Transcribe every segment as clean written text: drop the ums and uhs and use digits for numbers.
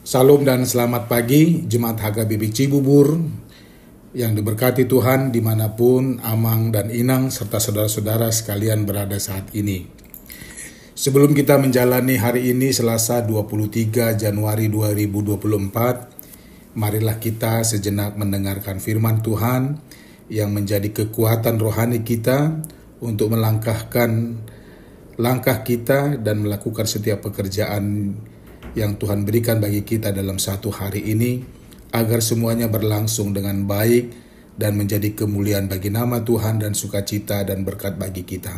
Salam dan selamat pagi Jemaat HKBP Cibubur yang diberkati Tuhan dimanapun Amang dan Inang serta saudara-saudara sekalian berada saat ini. Sebelum kita menjalani hari ini Selasa 23 Januari 2024, marilah kita sejenak mendengarkan firman Tuhan yang menjadi kekuatan rohani kita untuk melangkahkan langkah kita dan melakukan setiap pekerjaan yang Tuhan berikan bagi kita dalam satu hari ini, agar semuanya berlangsung dengan baik dan menjadi kemuliaan bagi nama Tuhan dan sukacita dan berkat bagi kita.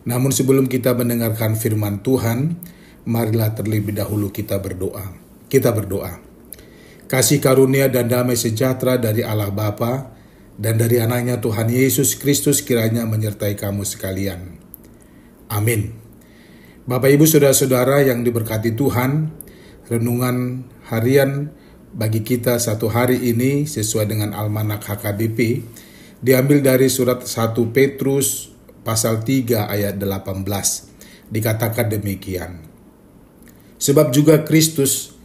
Namun sebelum kita mendengarkan firman Tuhan, marilah terlebih dahulu kita berdoa. Kita berdoa. Kasih karunia dan damai sejahtera dari Allah Bapa dan dari anaknya Tuhan Yesus Kristus kiranya menyertai kamu sekalian. Amin. Bapak Ibu Saudara-saudara yang diberkati Tuhan, renungan harian bagi kita satu hari ini sesuai dengan Almanak HKBP diambil dari surat 1 Petrus pasal 3 ayat 18. Dikatakan demikian. Sebab juga Kristus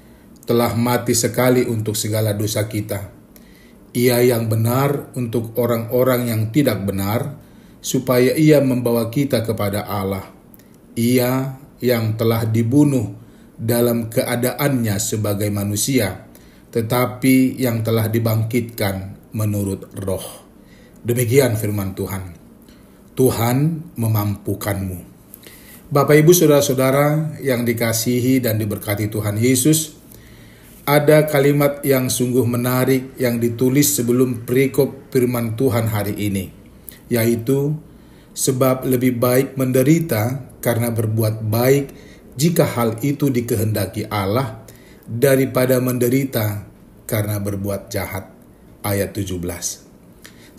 telah mati sekali untuk segala dosa kita. Ia yang benar untuk orang-orang yang tidak benar, supaya ia membawa kita kepada Allah. Ia yang telah dibunuh dalam keadaannya sebagai manusia, tetapi yang telah dibangkitkan menurut roh. Demikian firman Tuhan. Tuhan memampukanmu. Bapak Ibu Saudara-saudara yang dikasihi dan diberkati Tuhan Yesus, ada kalimat yang sungguh menarik yang ditulis sebelum perikop firman Tuhan hari ini, yaitu sebab lebih baik menderita karena berbuat baik jika hal itu dikehendaki Allah daripada menderita karena berbuat jahat. Ayat 17.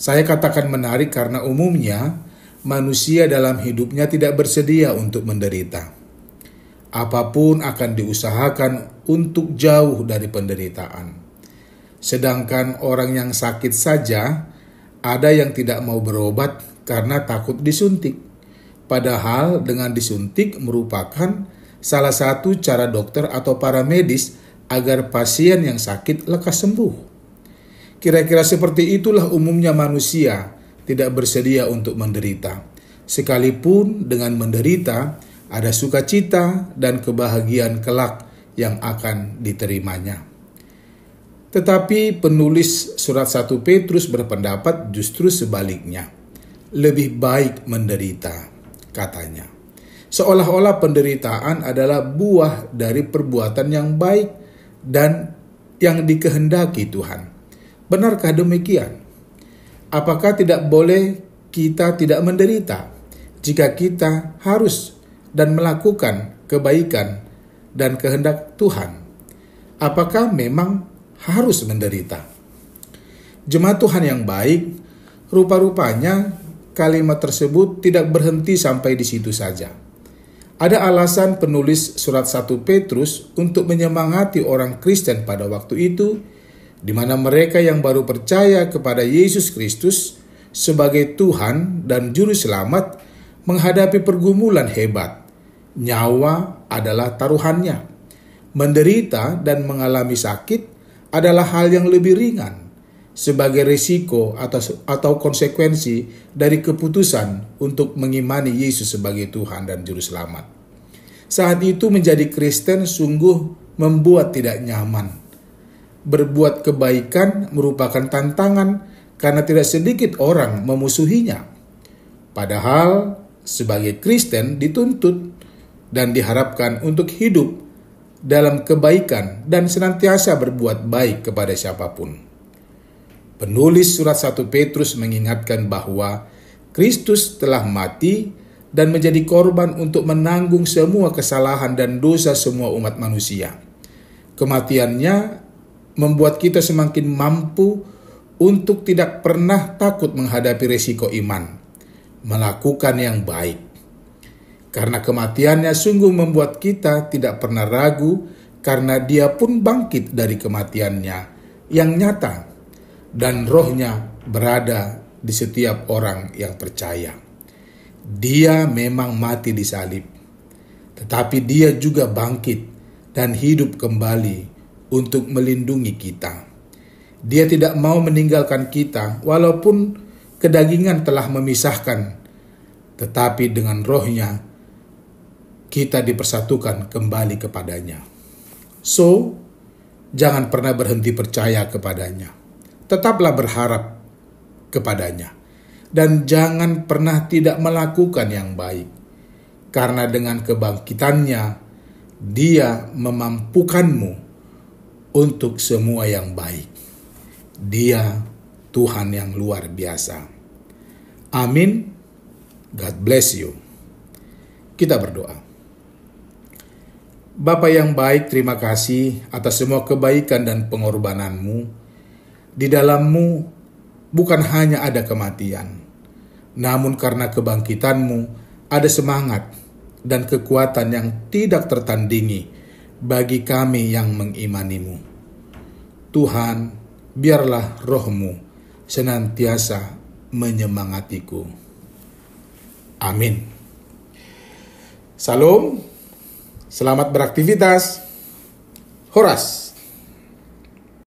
Saya katakan menarik karena umumnya manusia dalam hidupnya tidak bersedia untuk menderita. Apapun akan diusahakan untuk jauh dari penderitaan. Sedangkan orang yang sakit saja ada yang tidak mau berobat karena takut disuntik. Padahal dengan disuntik merupakan salah satu cara dokter atau para medis agar pasien yang sakit lekas sembuh. Kira-kira seperti itulah umumnya manusia tidak bersedia untuk menderita. Sekalipun dengan menderita ada sukacita dan kebahagiaan kelak yang akan diterimanya. Tetapi penulis surat 1 Petrus berpendapat justru sebaliknya. Lebih baik menderita, katanya. Seolah-olah penderitaan adalah buah dari perbuatan yang baik dan yang dikehendaki Tuhan. Benarkah demikian? Apakah tidak boleh kita tidak menderita jika kita harus dan melakukan kebaikan dan kehendak Tuhan? Apakah memang harus menderita? Jemaat Tuhan yang baik, rupa-rupanya kalimat tersebut tidak berhenti sampai di situ saja. Ada alasan penulis surat 1 Petrus untuk menyemangati orang Kristen pada waktu itu, di mana mereka yang baru percaya kepada Yesus Kristus sebagai Tuhan dan Juru Selamat menghadapi pergumulan hebat. Nyawa adalah taruhannya. Menderita dan mengalami sakit adalah hal yang lebih ringan sebagai risiko atau konsekuensi dari keputusan untuk mengimani Yesus sebagai Tuhan dan Juru Selamat. Saat itu menjadi Kristen sungguh membuat tidak nyaman. Berbuat kebaikan merupakan tantangan karena tidak sedikit orang memusuhinya. Padahal sebagai Kristen dituntut dan diharapkan untuk hidup dalam kebaikan dan senantiasa berbuat baik kepada siapapun. Penulis surat 1 Petrus mengingatkan bahwa Kristus telah mati dan menjadi korban untuk menanggung semua kesalahan dan dosa semua umat manusia. Kematiannya membuat kita semakin mampu untuk tidak pernah takut menghadapi resiko iman, melakukan yang baik. Karena kematiannya sungguh membuat kita tidak pernah ragu karena dia pun bangkit dari kematiannya yang nyata. Dan rohnya berada di setiap orang yang percaya. Dia memang mati di salib, tetapi dia juga bangkit dan hidup kembali untuk melindungi kita. Dia tidak mau meninggalkan kita walaupun kedagingan telah memisahkan, tetapi dengan rohnya kita dipersatukan kembali kepadanya. So, jangan pernah berhenti percaya kepadanya. Tetaplah berharap kepadanya. Dan jangan pernah tidak melakukan yang baik. Karena dengan kebangkitannya, Dia memampukanmu untuk semua yang baik. Dia Tuhan yang luar biasa. Amin. God bless you. Kita berdoa. Bapa yang baik, terima kasih atas semua kebaikan dan pengorbanan-Mu. Di dalam-Mu bukan hanya ada kematian, namun karena kebangkitan-Mu ada semangat dan kekuatan yang tidak tertandingi bagi kami yang mengimani-Mu. Tuhan, biarlah roh-Mu senantiasa menyemangatiku. Amin. Salam, selamat beraktivitas. Horas.